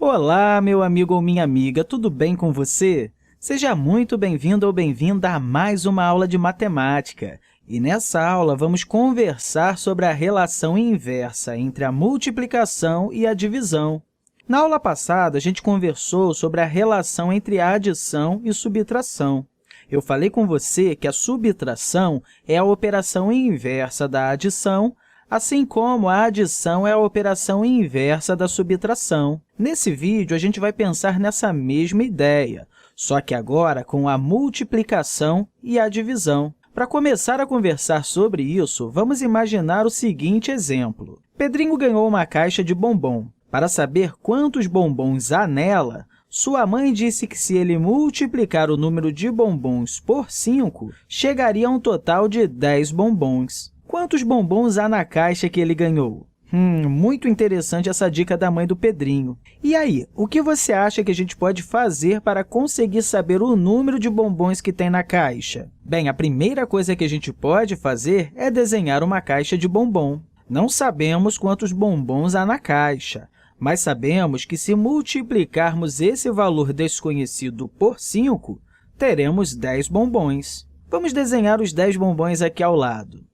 Olá, meu amigo ou minha amiga, tudo bem com você? Seja muito bem-vindo ou bem-vinda a mais uma aula de matemática. E nessa aula, vamos conversar sobre a relação inversa entre a multiplicação e a divisão. Na aula passada, a gente conversou sobre a relação entre a adição e subtração. Eu falei com você que a subtração é a operação inversa da adição, assim como a adição é a operação inversa da subtração. Nesse vídeo, a gente vai pensar nessa mesma ideia, só que agora com a multiplicação e a divisão. Para começar a conversar sobre isso, vamos imaginar o seguinte exemplo. Pedrinho ganhou uma caixa de bombom. Para saber quantos bombons há nela, sua mãe disse que se ele multiplicar o número de bombons por 5, chegaria a um total de 10 bombons. Quantos bombons há na caixa que ele ganhou? Muito interessante essa dica da mãe do Pedrinho. E aí, o que você acha que a gente pode fazer para conseguir saber o número de bombons que tem na caixa? Bem, a primeira coisa que a gente pode fazer é desenhar uma caixa de bombom. Não sabemos quantos bombons há na caixa, mas sabemos que se multiplicarmos esse valor desconhecido por 5, teremos 10 bombons. Vamos desenhar os 10 bombons aqui ao lado.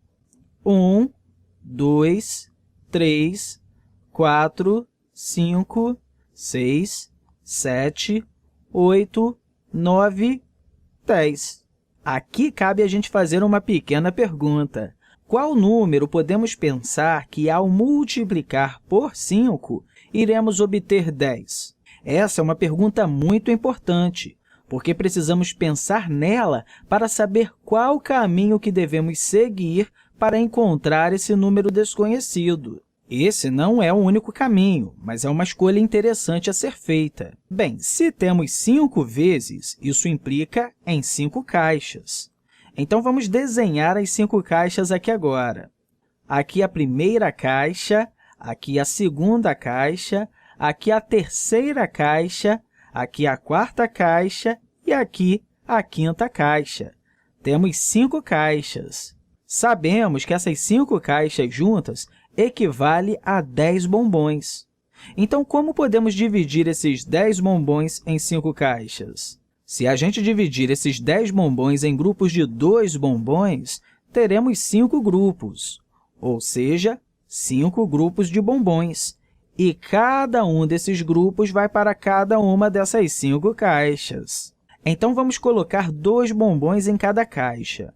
1, 2, 3, 4, 5, 6, 7, 8, 9, 10. Aqui cabe a gente fazer uma pequena pergunta. Qual número podemos pensar que, ao multiplicar por 5, iremos obter 10? Essa é uma pergunta muito importante, porque precisamos pensar nela para saber qual caminho que devemos seguir para encontrar esse número desconhecido. Esse não é o único caminho, mas é uma escolha interessante a ser feita. Bem, se temos 5 vezes, isso implica em 5 caixas. Então, vamos desenhar as 5 caixas aqui agora. Aqui a primeira caixa, aqui a segunda caixa, aqui a terceira caixa, aqui a quarta caixa e aqui a quinta caixa. Temos 5 caixas. Sabemos que essas 5 caixas juntas equivale a 10 bombons. Então, como podemos dividir esses 10 bombons em 5 caixas? Se a gente dividir esses 10 bombons em grupos de 2 bombons, teremos 5 grupos, ou seja, 5 grupos de bombons. E cada um desses grupos vai para cada uma dessas 5 caixas. Então, vamos colocar 2 bombons em cada caixa.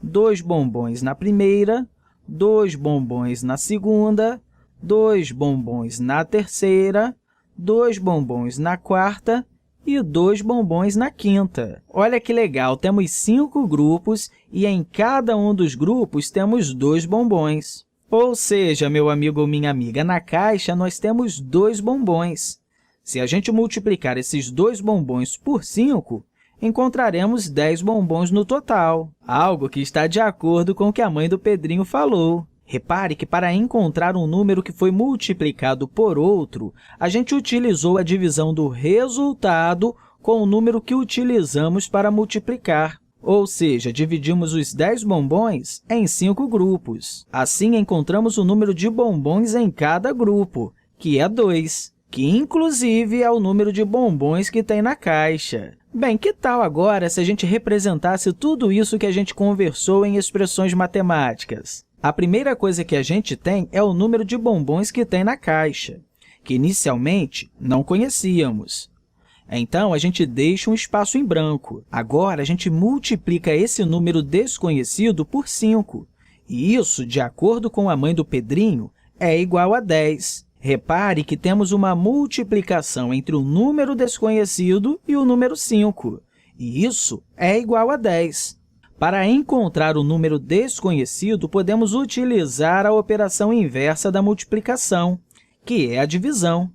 2 bombons na primeira, 2 bombons na segunda, 2 bombons na terceira, 2 bombons na quarta e 2 bombons na quinta. Olha que legal, temos 5 grupos e em cada um dos grupos temos 2 bombons. Ou seja, meu amigo ou minha amiga, na caixa nós temos 2 bombons. Se a gente multiplicar esses 2 bombons por 5, encontraremos 10 bombons no total, algo que está de acordo com o que a mãe do Pedrinho falou. Repare que, para encontrar um número que foi multiplicado por outro, a gente utilizou a divisão do resultado com o número que utilizamos para multiplicar. Ou seja, dividimos os 10 bombons em 5 grupos. Assim, encontramos o número de bombons em cada grupo, que é 2, que, inclusive, é o número de bombons que tem na caixa. Bem, que tal agora se a gente representasse tudo isso que a gente conversou em expressões matemáticas? A primeira coisa que a gente tem é o número de bombons que tem na caixa, que inicialmente não conhecíamos. Então, a gente deixa um espaço em branco. Agora, a gente multiplica esse número desconhecido por 5. E isso, de acordo com a mãe do Pedrinho, é igual a 10. Repare que temos uma multiplicação entre o número desconhecido e o número 5, e isso é igual a 10. Para encontrar o número desconhecido, podemos utilizar a operação inversa da multiplicação, que é a divisão.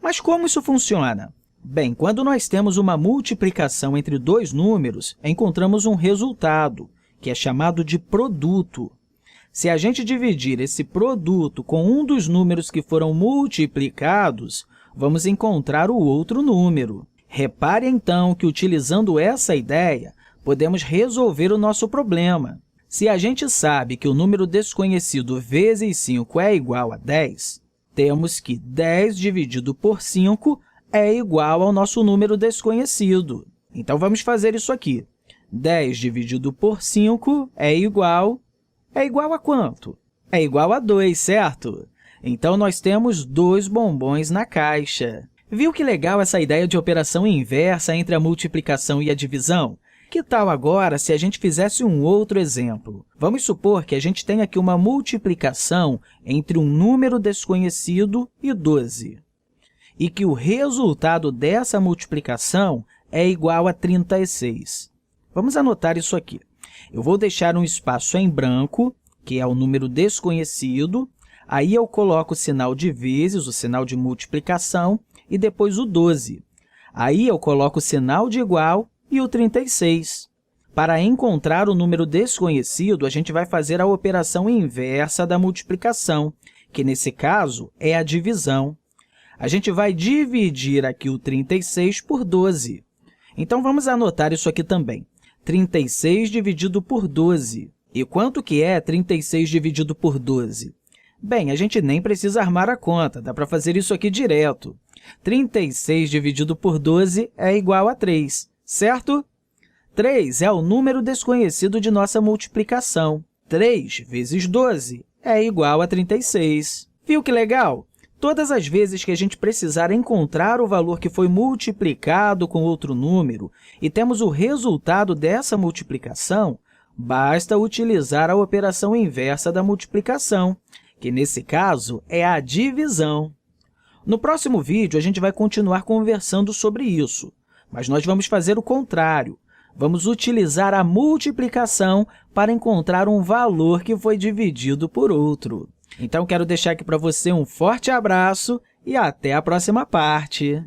Mas como isso funciona? Bem, quando nós temos uma multiplicação entre 2 números, encontramos um resultado, que é chamado de produto. Se a gente dividir esse produto com um dos números que foram multiplicados, vamos encontrar o outro número. Repare, então, que, utilizando essa ideia, podemos resolver o nosso problema. Se a gente sabe que o número desconhecido vezes 5 é igual a 10, temos que 10 dividido por 5 é igual ao nosso número desconhecido. Então, vamos fazer isso aqui. 10 dividido por 5 é igual a quanto? É igual a 2, certo? Então, nós temos 2 bombons na caixa. Viu que legal essa ideia de operação inversa entre a multiplicação e a divisão? Que tal agora se a gente fizesse um outro exemplo? Vamos supor que a gente tem aqui uma multiplicação entre um número desconhecido e 12, e que o resultado dessa multiplicação é igual a 36. Vamos anotar isso aqui. Eu vou deixar um espaço em branco, que é o número desconhecido, aí eu coloco o sinal de vezes, o sinal de multiplicação, e depois o 12. Aí eu coloco o sinal de igual e o 36. Para encontrar o número desconhecido, a gente vai fazer a operação inversa da multiplicação, que, nesse caso, é a divisão. A gente vai dividir aqui o 36 por 12. Então, vamos anotar isso aqui também. 36 dividido por 12. E quanto que é 36 dividido por 12? Bem, a gente nem precisa armar a conta, dá para fazer isso aqui direto. 36 dividido por 12 é igual a 3, certo? 3 é o número desconhecido de nossa multiplicação. 3 vezes 12 é igual a 36. Viu que legal? Todas as vezes que a gente precisar encontrar o valor que foi multiplicado com outro número e temos o resultado dessa multiplicação, basta utilizar a operação inversa da multiplicação, que, nesse caso, é a divisão. No próximo vídeo, a gente vai continuar conversando sobre isso, mas nós vamos fazer o contrário. Vamos utilizar a multiplicação para encontrar um valor que foi dividido por outro. Então, quero deixar aqui para você um forte abraço e até a próxima parte!